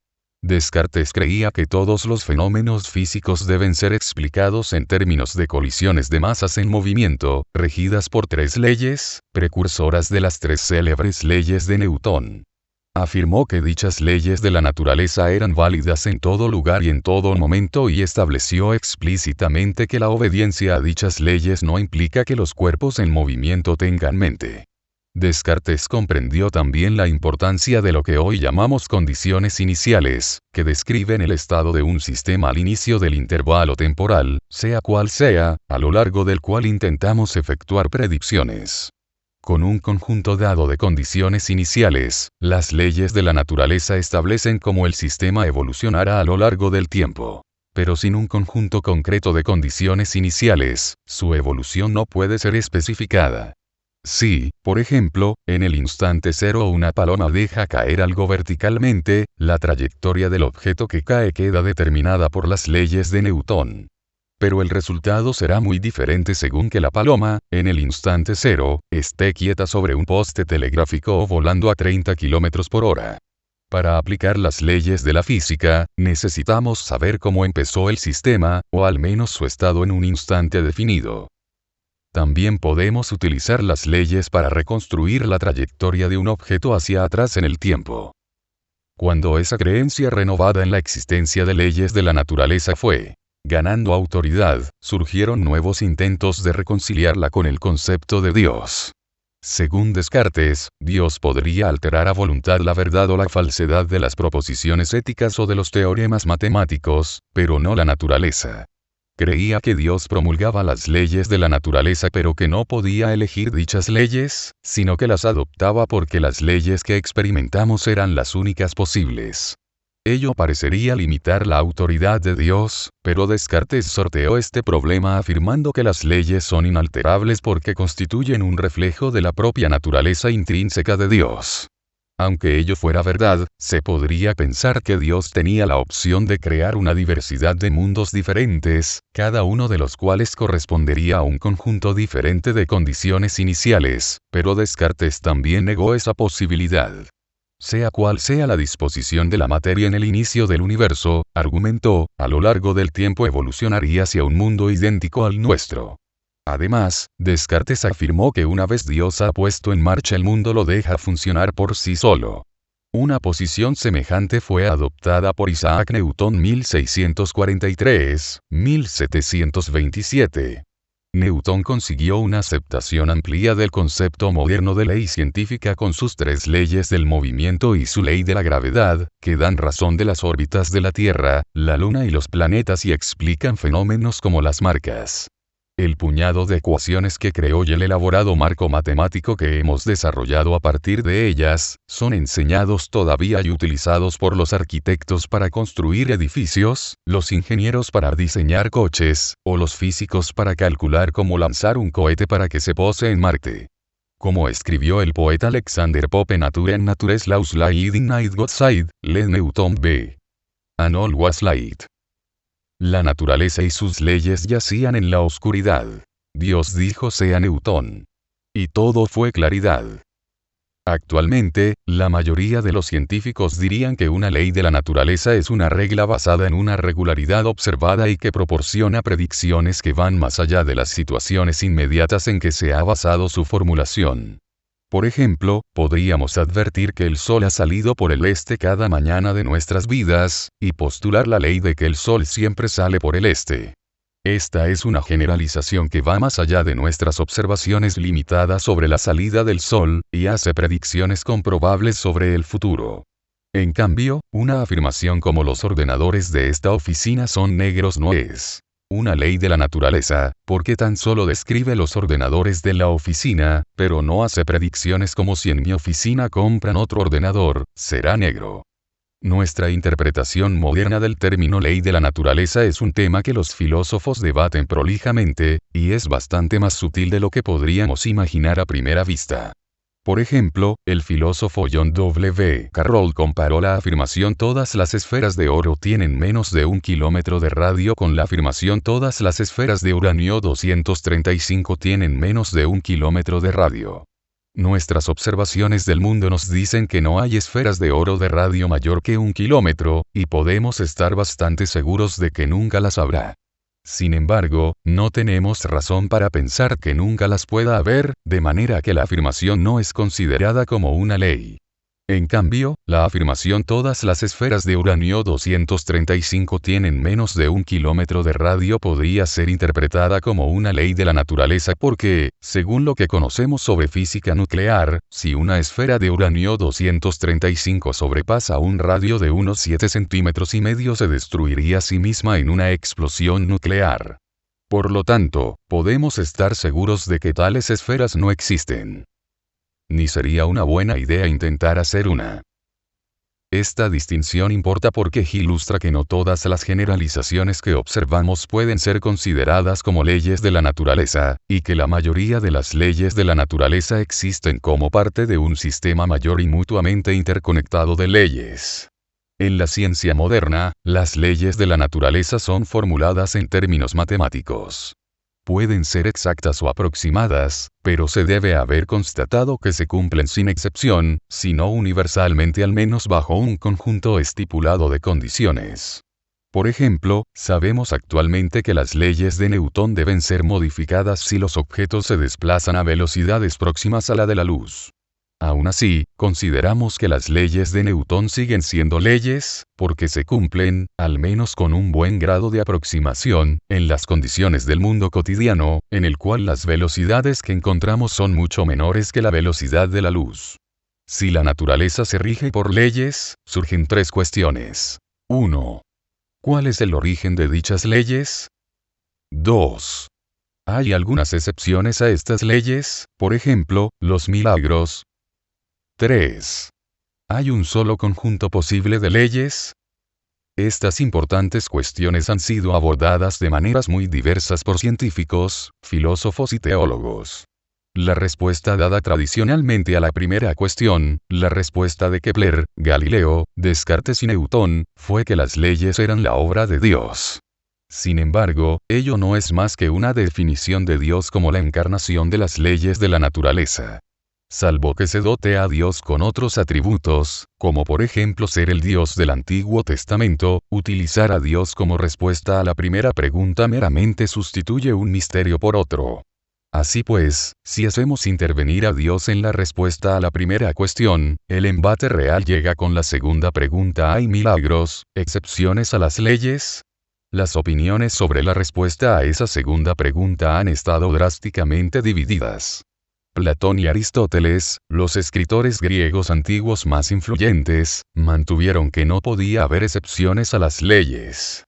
Descartes creía que todos los fenómenos físicos deben ser explicados en términos de colisiones de masas en movimiento, regidas por tres leyes, precursoras de las tres célebres leyes de Newton. Afirmó que dichas leyes de la naturaleza eran válidas en todo lugar y en todo momento y estableció explícitamente que la obediencia a dichas leyes no implica que los cuerpos en movimiento tengan mente. Descartes comprendió también la importancia de lo que hoy llamamos condiciones iniciales, que describen el estado de un sistema al inicio del intervalo temporal, sea cual sea, a lo largo del cual intentamos efectuar predicciones. Con un conjunto dado de condiciones iniciales, las leyes de la naturaleza establecen cómo el sistema evolucionará a lo largo del tiempo. Pero sin un conjunto concreto de condiciones iniciales, su evolución no puede ser especificada. Si, por ejemplo, en el instante cero una paloma deja caer algo verticalmente, la trayectoria del objeto que cae queda determinada por las leyes de Newton. Pero el resultado será muy diferente según que la paloma, en el instante cero, esté quieta sobre un poste telegráfico o volando a 30 km por hora. Para aplicar las leyes de la física, necesitamos saber cómo empezó el sistema, o al menos su estado en un instante definido. También podemos utilizar las leyes para reconstruir la trayectoria de un objeto hacia atrás en el tiempo. Cuando esa creencia renovada en la existencia de leyes de la naturaleza fue ganando autoridad, surgieron nuevos intentos de reconciliarla con el concepto de Dios. Según Descartes, Dios podría alterar a voluntad la verdad o la falsedad de las proposiciones éticas o de los teoremas matemáticos, pero no la naturaleza. Creía que Dios promulgaba las leyes de la naturaleza pero que no podía elegir dichas leyes, sino que las adoptaba porque las leyes que experimentamos eran las únicas posibles. Ello parecería limitar la autoridad de Dios, pero Descartes sorteó este problema afirmando que las leyes son inalterables porque constituyen un reflejo de la propia naturaleza intrínseca de Dios. Aunque ello fuera verdad, se podría pensar que Dios tenía la opción de crear una diversidad de mundos diferentes, cada uno de los cuales correspondería a un conjunto diferente de condiciones iniciales, pero Descartes también negó esa posibilidad. Sea cual sea la disposición de la materia en el inicio del universo, argumentó, a lo largo del tiempo evolucionaría hacia un mundo idéntico al nuestro. Además, Descartes afirmó que una vez Dios ha puesto en marcha el mundo lo deja funcionar por sí solo. Una posición semejante fue adoptada por Isaac Newton 1643-1727. Newton consiguió una aceptación amplia del concepto moderno de ley científica con sus 3 leyes del movimiento y su ley de la gravedad, que dan razón de las órbitas de la Tierra, la Luna y los planetas y explican fenómenos como las marcas. El puñado de ecuaciones que creó y el elaborado marco matemático que hemos desarrollado a partir de ellas, son enseñados todavía y utilizados por los arquitectos para construir edificios, los ingenieros para diseñar coches, o los físicos para calcular cómo lanzar un cohete para que se pose en Marte. Como escribió el poeta Alexander Pope Nature and Nature's laws laid in night outside, let Newton be. And all was light. La naturaleza y sus leyes yacían en la oscuridad. Dios dijo sea Newton. Y todo fue claridad. Actualmente, la mayoría de los científicos dirían que una ley de la naturaleza es una regla basada en una regularidad observada y que proporciona predicciones que van más allá de las situaciones inmediatas en que se ha basado su formulación. Por ejemplo, podríamos advertir que el sol ha salido por el este cada mañana de nuestras vidas, y postular la ley de que el sol siempre sale por el este. Esta es una generalización que va más allá de nuestras observaciones limitadas sobre la salida del sol, y hace predicciones comprobables sobre el futuro. En cambio, una afirmación como los ordenadores de esta oficina son negros no es una ley de la naturaleza, porque tan solo describe los ordenadores de la oficina, pero no hace predicciones como si en mi oficina compran otro ordenador, será negro. Nuestra interpretación moderna del término ley de la naturaleza es un tema que los filósofos debaten prolijamente, y es bastante más sutil de lo que podríamos imaginar a primera vista. Por ejemplo, el filósofo John W. Carroll comparó la afirmación todas las esferas de oro tienen menos de 1 kilómetro de radio con la afirmación todas las esferas de uranio 235 tienen menos de 1 kilómetro de radio. Nuestras observaciones del mundo nos dicen que no hay esferas de oro de radio mayor que 1 kilómetro, y podemos estar bastante seguros de que nunca las habrá. Sin embargo, no tenemos razón para pensar que nunca las pueda haber, de manera que la afirmación no es considerada como una ley. En cambio, la afirmación todas las esferas de uranio 235 tienen menos de 1 kilómetro de radio podría ser interpretada como una ley de la naturaleza porque, según lo que conocemos sobre física nuclear, si una esfera de uranio 235 sobrepasa un radio de unos 7 centímetros y medio se destruiría a sí misma en una explosión nuclear. Por lo tanto, podemos estar seguros de que tales esferas no existen. Ni sería una buena idea intentar hacer una. Esta distinción importa porque ilustra que no todas las generalizaciones que observamos pueden ser consideradas como leyes de la naturaleza, y que la mayoría de las leyes de la naturaleza existen como parte de un sistema mayor y mutuamente interconectado de leyes. En la ciencia moderna, las leyes de la naturaleza son formuladas en términos matemáticos. Pueden ser exactas o aproximadas, pero se debe haber constatado que se cumplen sin excepción, sino universalmente al menos bajo un conjunto estipulado de condiciones. Por ejemplo, sabemos actualmente que las leyes de Newton deben ser modificadas si los objetos se desplazan a velocidades próximas a la de la luz. Aún así, consideramos que las leyes de Newton siguen siendo leyes, porque se cumplen, al menos con un buen grado de aproximación, en las condiciones del mundo cotidiano, en el cual las velocidades que encontramos son mucho menores que la velocidad de la luz. Si la naturaleza se rige por leyes, surgen tres cuestiones. 1. ¿Cuál es el origen de dichas leyes? 2. ¿Hay algunas excepciones a estas leyes, por ejemplo, los milagros? 3. ¿Hay un solo conjunto posible de leyes? Estas importantes cuestiones han sido abordadas de maneras muy diversas por científicos, filósofos y teólogos. La respuesta dada tradicionalmente a la primera cuestión, la respuesta de Kepler, Galileo, Descartes y Newton, fue que las leyes eran la obra de Dios. Sin embargo, ello no es más que una definición de Dios como la encarnación de las leyes de la naturaleza. Salvo que se dote a Dios con otros atributos, como por ejemplo ser el Dios del Antiguo Testamento, utilizar a Dios como respuesta a la primera pregunta meramente sustituye un misterio por otro. Así pues, si hacemos intervenir a Dios en la respuesta a la primera cuestión, el embate real llega con la segunda pregunta: ¿hay milagros, excepciones a las leyes? Las opiniones sobre la respuesta a esa segunda pregunta han estado drásticamente divididas. Platón y Aristóteles, los escritores griegos antiguos más influyentes, mantuvieron que no podía haber excepciones a las leyes.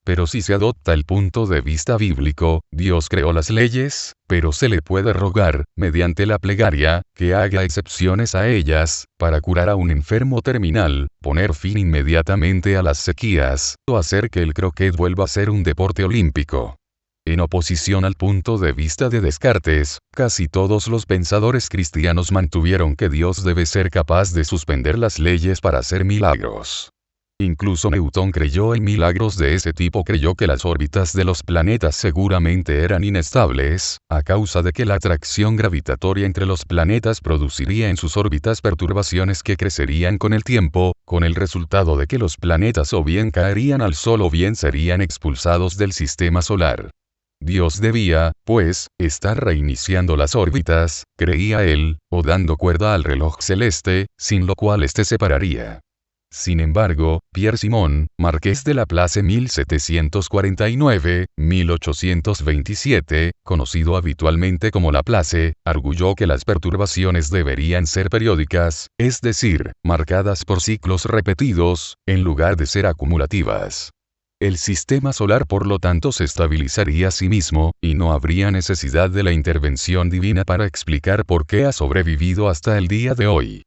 Pero si se adopta el punto de vista bíblico, Dios creó las leyes, pero se le puede rogar, mediante la plegaria, que haga excepciones a ellas, para curar a un enfermo terminal, poner fin inmediatamente a las sequías, o hacer que el croquet vuelva a ser un deporte olímpico. En oposición al punto de vista de Descartes, casi todos los pensadores cristianos mantuvieron que Dios debe ser capaz de suspender las leyes para hacer milagros. Incluso Newton creyó en milagros de ese tipo. Creyó que las órbitas de los planetas seguramente eran inestables, a causa de que la atracción gravitatoria entre los planetas produciría en sus órbitas perturbaciones que crecerían con el tiempo, con el resultado de que los planetas o bien caerían al Sol o bien serían expulsados del sistema solar. Dios debía, pues, estar reiniciando las órbitas, creía él, o dando cuerda al reloj celeste, sin lo cual éste se pararía. Sin embargo, Pierre Simon, marqués de Laplace 1749-1827, conocido habitualmente como Laplace, arguyó que las perturbaciones deberían ser periódicas, es decir, marcadas por ciclos repetidos, en lugar de ser acumulativas. El sistema solar por lo tanto se estabilizaría a sí mismo, y no habría necesidad de la intervención divina para explicar por qué ha sobrevivido hasta el día de hoy.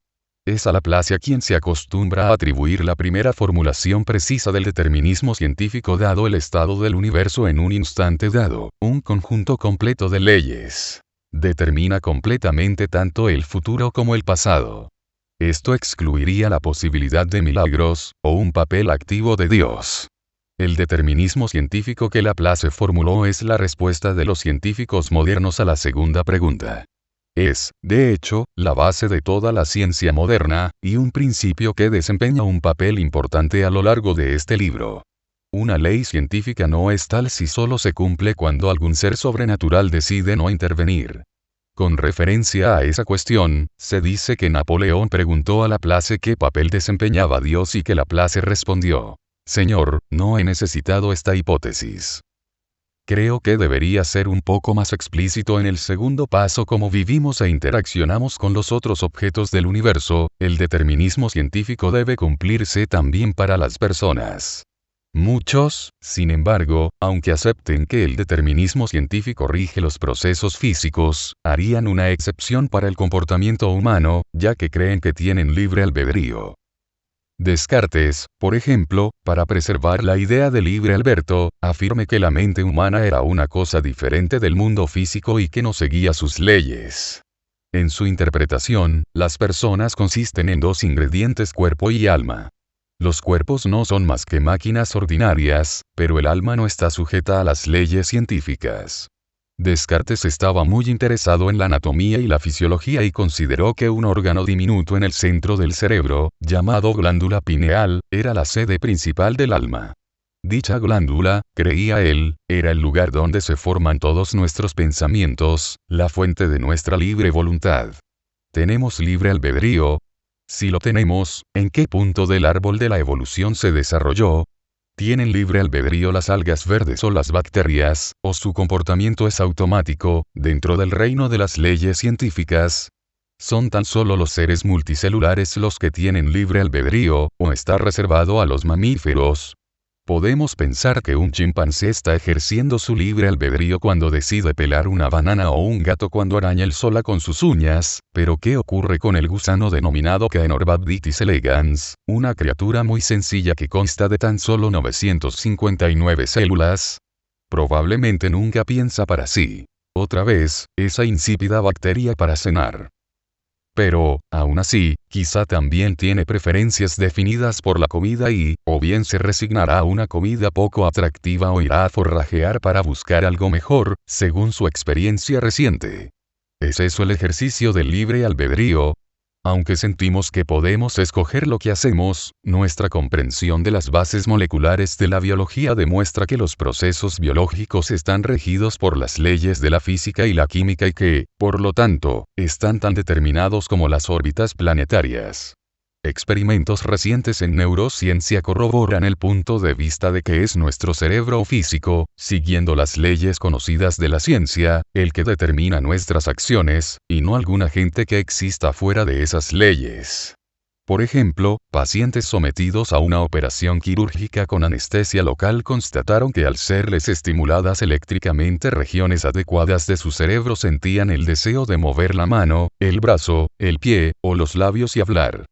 Es a Laplace a quien se acostumbra a atribuir la primera formulación precisa del determinismo científico dado el estado del universo en un instante dado, un conjunto completo de leyes. Determina completamente tanto el futuro como el pasado. Esto excluiría la posibilidad de milagros, o un papel activo de Dios. El determinismo científico que Laplace formuló es la respuesta de los científicos modernos a la segunda pregunta. Es, de hecho, la base de toda la ciencia moderna, y un principio que desempeña un papel importante a lo largo de este libro. Una ley científica no es tal si solo se cumple cuando algún ser sobrenatural decide no intervenir. Con referencia a esa cuestión, se dice que Napoleón preguntó a Laplace qué papel desempeñaba Dios y que Laplace respondió: Señor, no he necesitado esta hipótesis. Creo que debería ser un poco más explícito en el segundo paso cómo vivimos e interaccionamos con los otros objetos del universo. El determinismo científico debe cumplirse también para las personas. Muchos, sin embargo, aunque acepten que el determinismo científico rige los procesos físicos, harían una excepción para el comportamiento humano, ya que creen que tienen libre albedrío. Descartes, por ejemplo, para preservar la idea de libre albedrío, afirma que la mente humana era una cosa diferente del mundo físico y que no seguía sus leyes. En su interpretación, las personas consisten en dos ingredientes: cuerpo y alma. Los cuerpos no son más que máquinas ordinarias, pero el alma no está sujeta a las leyes científicas. Descartes estaba muy interesado en la anatomía y la fisiología y consideró que un órgano diminuto en el centro del cerebro, llamado glándula pineal, era la sede principal del alma. Dicha glándula, creía él, era el lugar donde se forman todos nuestros pensamientos, la fuente de nuestra libre voluntad. ¿Tenemos libre albedrío? Si lo tenemos, ¿en qué punto del árbol de la evolución se desarrolló? ¿Tienen libre albedrío las algas verdes o las bacterias, o su comportamiento es automático, dentro del reino de las leyes científicas? ¿Son tan solo los seres multicelulares los que tienen libre albedrío, o está reservado a los mamíferos? Podemos pensar que un chimpancé está ejerciendo su libre albedrío cuando decide pelar una banana o un gato cuando araña el suelo con sus uñas, pero ¿qué ocurre con el gusano denominado Caenorhabditis elegans, una criatura muy sencilla que consta de tan solo 959 células? Probablemente nunca piensa para sí. Otra vez, esa insípida bacteria para cenar. Pero, aún así, quizá también tiene preferencias definidas por la comida y, o bien se resignará a una comida poco atractiva o irá a forrajear para buscar algo mejor, según su experiencia reciente. ¿Es eso el ejercicio del libre albedrío? Aunque sentimos que podemos escoger lo que hacemos, nuestra comprensión de las bases moleculares de la biología demuestra que los procesos biológicos están regidos por las leyes de la física y la química y que, por lo tanto, están tan determinados como las órbitas planetarias. Experimentos recientes en neurociencia corroboran el punto de vista de que es nuestro cerebro físico, siguiendo las leyes conocidas de la ciencia, el que determina nuestras acciones, y no algún agente que exista fuera de esas leyes. Por ejemplo, pacientes sometidos a una operación quirúrgica con anestesia local constataron que al serles estimuladas eléctricamente regiones adecuadas de su cerebro sentían el deseo de mover la mano, el brazo, el pie, o los labios y hablar.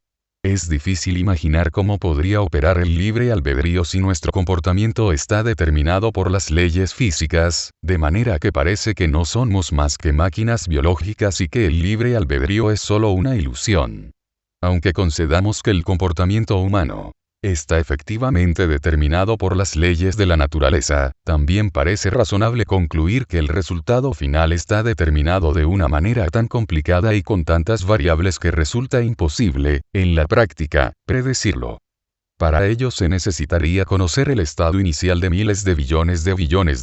Es difícil imaginar cómo podría operar el libre albedrío si nuestro comportamiento está determinado por las leyes físicas, de manera que parece que no somos más que máquinas biológicas y que el libre albedrío es solo una ilusión. Aunque concedamos que el comportamiento humano está efectivamente determinado por las leyes de la naturaleza, también parece razonable concluir que el resultado final está determinado de una manera tan complicada y con tantas variables que resulta imposible, en la práctica, predecirlo. Para ello se necesitaría conocer el estado inicial de miles de billones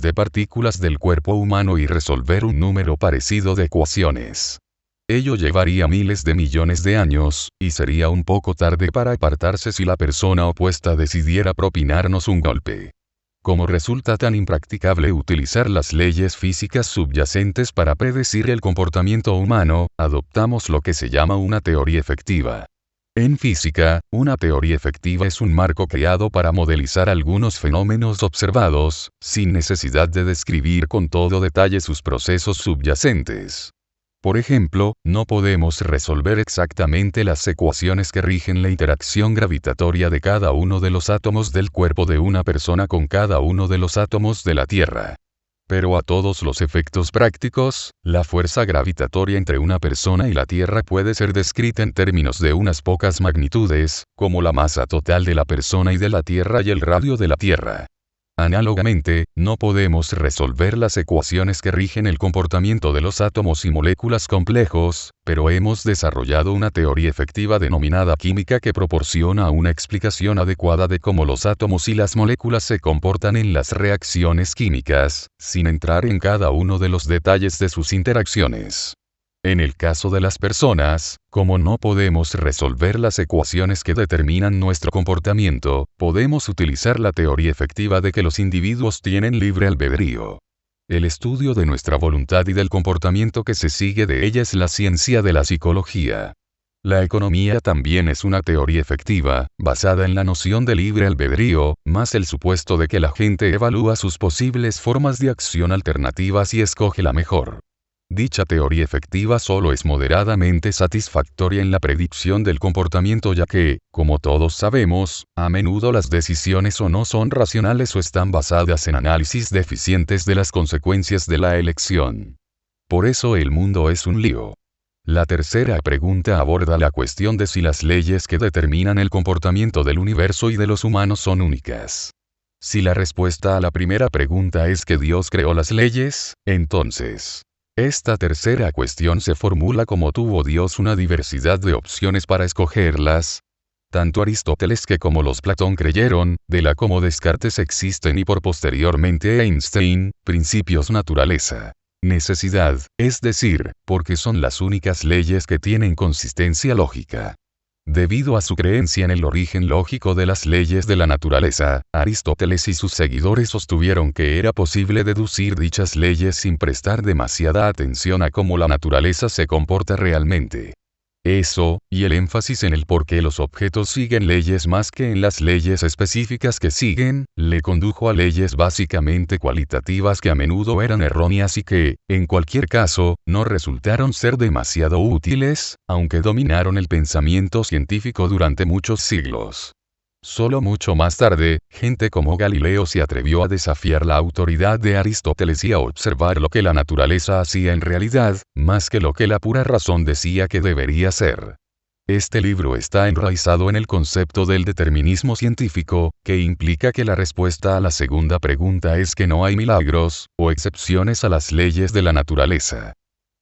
de partículas del cuerpo humano y resolver un número parecido de ecuaciones. Ello llevaría miles de millones de años, y sería un poco tarde para apartarse si la persona opuesta decidiera propinarnos un golpe. Como resulta tan impracticable utilizar las leyes físicas subyacentes para predecir el comportamiento humano, adoptamos lo que se llama una teoría efectiva. En física, una teoría efectiva es un marco creado para modelizar algunos fenómenos observados, sin necesidad de describir con todo detalle sus procesos subyacentes. Por ejemplo, no podemos resolver exactamente las ecuaciones que rigen la interacción gravitatoria de cada uno de los átomos del cuerpo de una persona con cada uno de los átomos de la Tierra. Pero a todos los efectos prácticos, la fuerza gravitatoria entre una persona y la Tierra puede ser descrita en términos de unas pocas magnitudes, como la masa total de la persona y de la Tierra y el radio de la Tierra. Análogamente, no podemos resolver las ecuaciones que rigen el comportamiento de los átomos y moléculas complejos, pero hemos desarrollado una teoría efectiva denominada química que proporciona una explicación adecuada de cómo los átomos y las moléculas se comportan en las reacciones químicas, sin entrar en cada uno de los detalles de sus interacciones. En el caso de las personas, como no podemos resolver las ecuaciones que determinan nuestro comportamiento, podemos utilizar la teoría efectiva de que los individuos tienen libre albedrío. El estudio de nuestra voluntad y del comportamiento que se sigue de ella es la ciencia de la psicología. La economía también es una teoría efectiva, basada en la noción de libre albedrío, más el supuesto de que la gente evalúa sus posibles formas de acción alternativas y escoge la mejor. Dicha teoría efectiva solo es moderadamente satisfactoria en la predicción del comportamiento, ya que, como todos sabemos, a menudo las decisiones o no son racionales o están basadas en análisis deficientes de las consecuencias de la elección. Por eso el mundo es un lío. La tercera pregunta aborda la cuestión de si las leyes que determinan el comportamiento del universo y de los humanos son únicas. Si la respuesta a la primera pregunta es que Dios creó las leyes, entonces, esta tercera cuestión se formula como tuvo Dios una diversidad de opciones para escogerlas. Tanto Aristóteles como los Platón creyeron, de la como Descartes existen y por posteriormente Einstein, principios naturaleza. Necesidad, es decir, porque son las únicas leyes que tienen consistencia lógica. Debido a su creencia en el origen lógico de las leyes de la naturaleza, Aristóteles y sus seguidores sostuvieron que era posible deducir dichas leyes sin prestar demasiada atención a cómo la naturaleza se comporta realmente. Eso, y el énfasis en el por qué los objetos siguen leyes más que en las leyes específicas que siguen, le condujo a leyes básicamente cualitativas que a menudo eran erróneas y que, en cualquier caso, no resultaron ser demasiado útiles, aunque dominaron el pensamiento científico durante muchos siglos. Solo mucho más tarde, gente como Galileo se atrevió a desafiar la autoridad de Aristóteles y a observar lo que la naturaleza hacía en realidad, más que lo que la pura razón decía que debería ser. Este libro está enraizado en el concepto del determinismo científico, que implica que la respuesta a la segunda pregunta es que no hay milagros, o excepciones a las leyes de la naturaleza.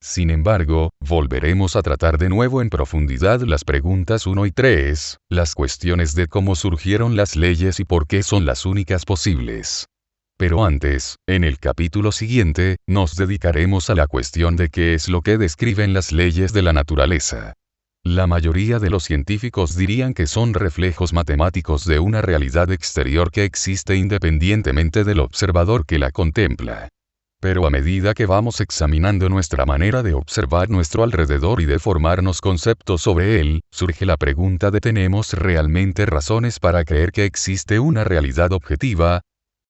Sin embargo, volveremos a tratar de nuevo en profundidad las preguntas 1 y 3, las cuestiones de cómo surgieron las leyes y por qué son las únicas posibles. Pero antes, en el capítulo siguiente, nos dedicaremos a la cuestión de qué es lo que describen las leyes de la naturaleza. La mayoría de los científicos dirían que son reflejos matemáticos de una realidad exterior que existe independientemente del observador que la contempla. Pero a medida que vamos examinando nuestra manera de observar nuestro alrededor y de formarnos conceptos sobre él, surge la pregunta de ¿tenemos realmente razones para creer que existe una realidad objetiva,